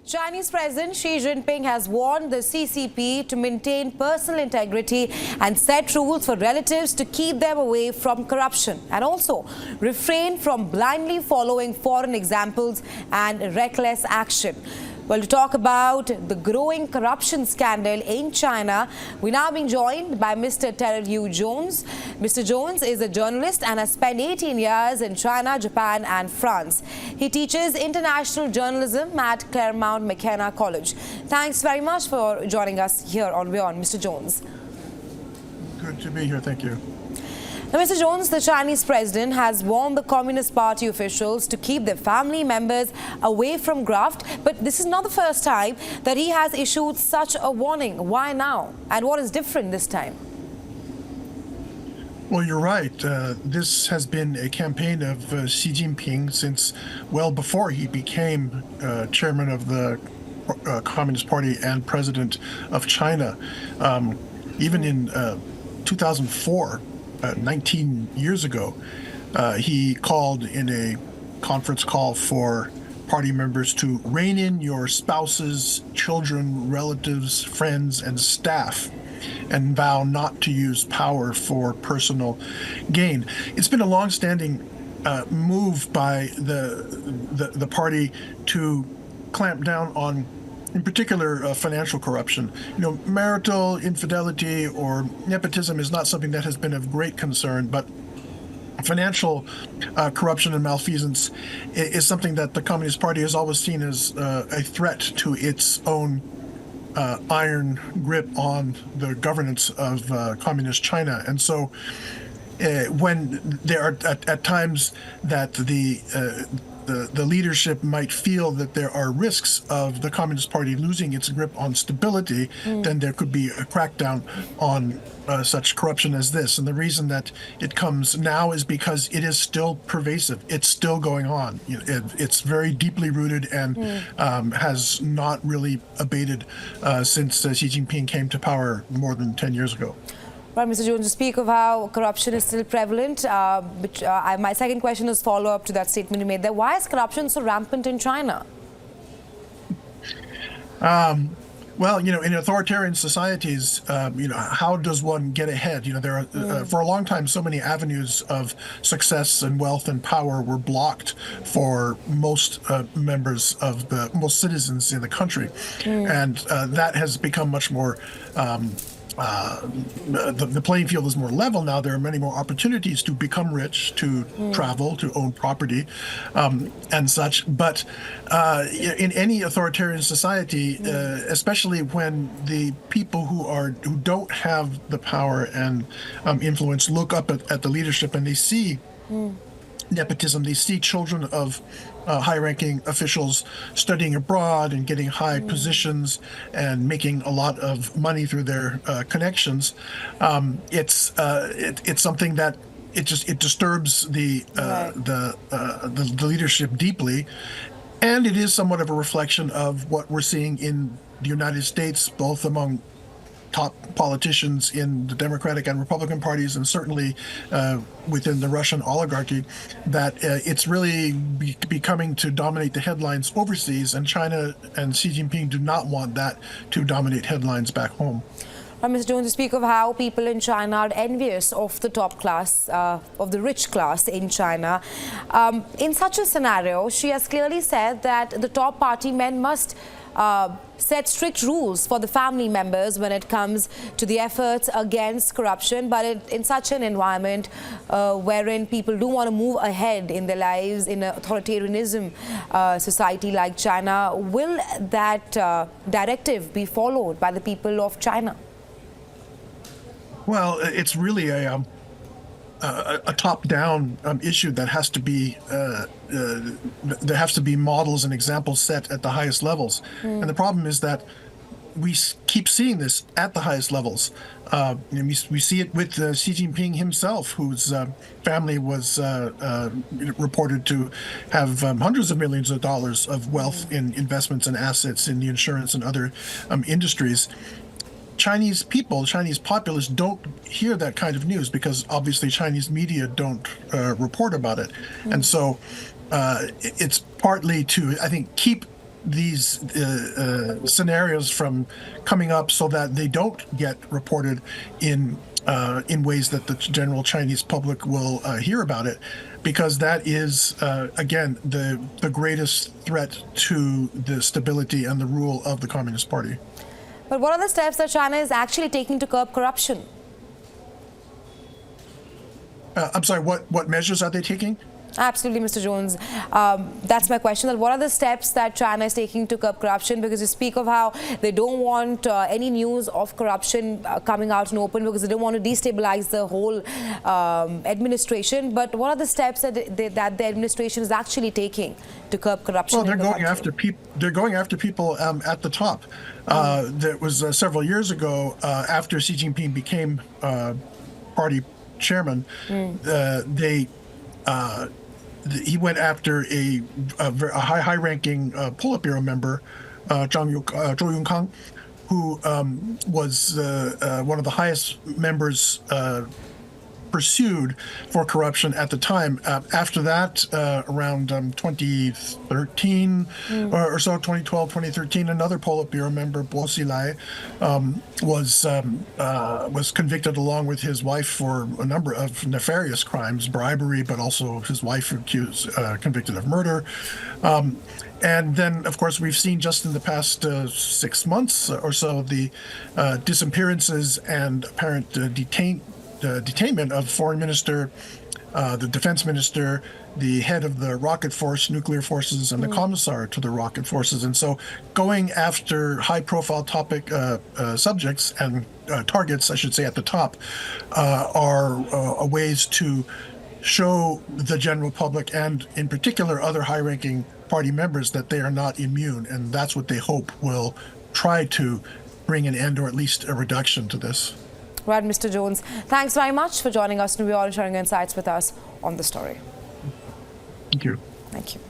Chinese President Xi Jinping has warned the CCP to maintain personal integrity and set rules for relatives to keep them away from corruption and also refrain from blindly following foreign examples and reckless action. Well, to talk about the growing corruption scandal in China, we're now being joined by Mr. Terrell Jones. Mr. Jones is a journalist and has spent 18 years in China, Japan and France. He teaches international journalism at Claremont McKenna College. Thanks very much for joining us here on WION, Mr. Jones. Good to be here, thank you. Now, Mr. Jones, the Chinese president has warned the Communist Party officials to keep their family members away from graft. But this is not the first time that he has issued such a warning. Why now? And what is different this time? Well, you're right. This has been a campaign of Xi Jinping since well before he became chairman of the Communist Party and president of China. Even in 2004, 19 years ago, he called in a conference call for party members to rein in your spouses, children, relatives, friends, and staff, and vow not to use power for personal gain. It's been a long-standing move by the party to clamp down on, in particular, financial corruption. You know, marital infidelity or nepotism is not something that has been of great concern, but financial corruption and malfeasance is something that the Communist Party has always seen as a threat to its own iron grip on the governance of communist China. And so when there are at times that the leadership might feel that there are risks of the Communist Party losing its grip on stability, then there could be a crackdown on such corruption as this. And the reason that it comes now is because it is still pervasive. It's still going on. It's very deeply rooted and has not really abated since Xi Jinping came to power more than 10 years ago. Right, Mr. Jones, to speak of how corruption is still prevalent, my second question is follow-up to that statement you made there. Why is corruption so rampant in China? Well, you know, in authoritarian societies, you know, how does one get ahead? You know, there are, for a long time, so many avenues of success and wealth and power were blocked for most members of most citizens in the country. And that has become much more the playing field is more level now. There are many more opportunities to become rich, to travel, to own property, and such. But in any authoritarian society, especially when the people who don't have the power and influence look up at the leadership and they see nepotism, they see children of high-ranking officials studying abroad and getting high positions and making a lot of money through their connections. It's something that it disturbs the leadership deeply, and it is somewhat of a reflection of what we're seeing in the United States, both among top politicians in the Democratic and Republican parties, and certainly within the Russian oligarchy, that it's really becoming to dominate the headlines overseas, and China and Xi Jinping do not want that to dominate headlines back home. Mr. Jones, to speak of how people in China are envious of the top class, of the rich class in China. In such a scenario, she has clearly said that the top party men must set strict rules for the family members when it comes to the efforts against corruption. But in such an environment wherein people do want to move ahead in their lives in an authoritarianism society like China, will that directive be followed by the people of China? Well, it's really a top-down issue that has to be there has to be models and examples set at the highest levels. And the problem is that we keep seeing this at the highest levels. We see it with Xi Jinping himself, whose family was reported to have hundreds of millions of dollars of wealth in investments and assets in the insurance and other industries. Chinese people, Chinese populace don't hear that kind of news because obviously Chinese media don't report about it. And so it's partly to, I think, keep these scenarios from coming up so that they don't get reported in ways that the general Chinese public will hear about it, because that is, again, the greatest threat to the stability and the rule of the Communist Party. But what are the steps that China is actually taking to curb corruption? I'm sorry, what measures are they taking? Absolutely, Mr. Jones. That's my question. What are the steps that China is taking to curb corruption? Because you speak of how they don't want any news of corruption coming out in open because they don't want to destabilize the whole administration. But what are the steps that the administration is actually taking to curb corruption? Well, they're going after people. They're going after people at the top. That was several years ago after Xi Jinping became party chairman. He went after a high-ranking Politburo member, Zhou Yunkang, who was one of the highest members pursued for corruption at the time. After that, around 2013 or so, 2012, 2013, another Politburo member, Bo Xilai, was convicted along with his wife for a number of nefarious crimes, bribery, but also his wife convicted of murder. And then, of course, we've seen just in the past 6 months or so the disappearances and apparent detainment of foreign minister, the defense minister, the head of the rocket force, nuclear forces, and the commissar to the rocket forces. And so going after high-profile subjects and targets, I should say, at the top, are ways to show the general public and, in particular, other high-ranking party members that they are not immune. And that's what they hope will try to bring an end or at least a reduction to this. Right, Mr. Jones, thanks very much for joining us and sharing insights with us on the story. Thank you. Thank you.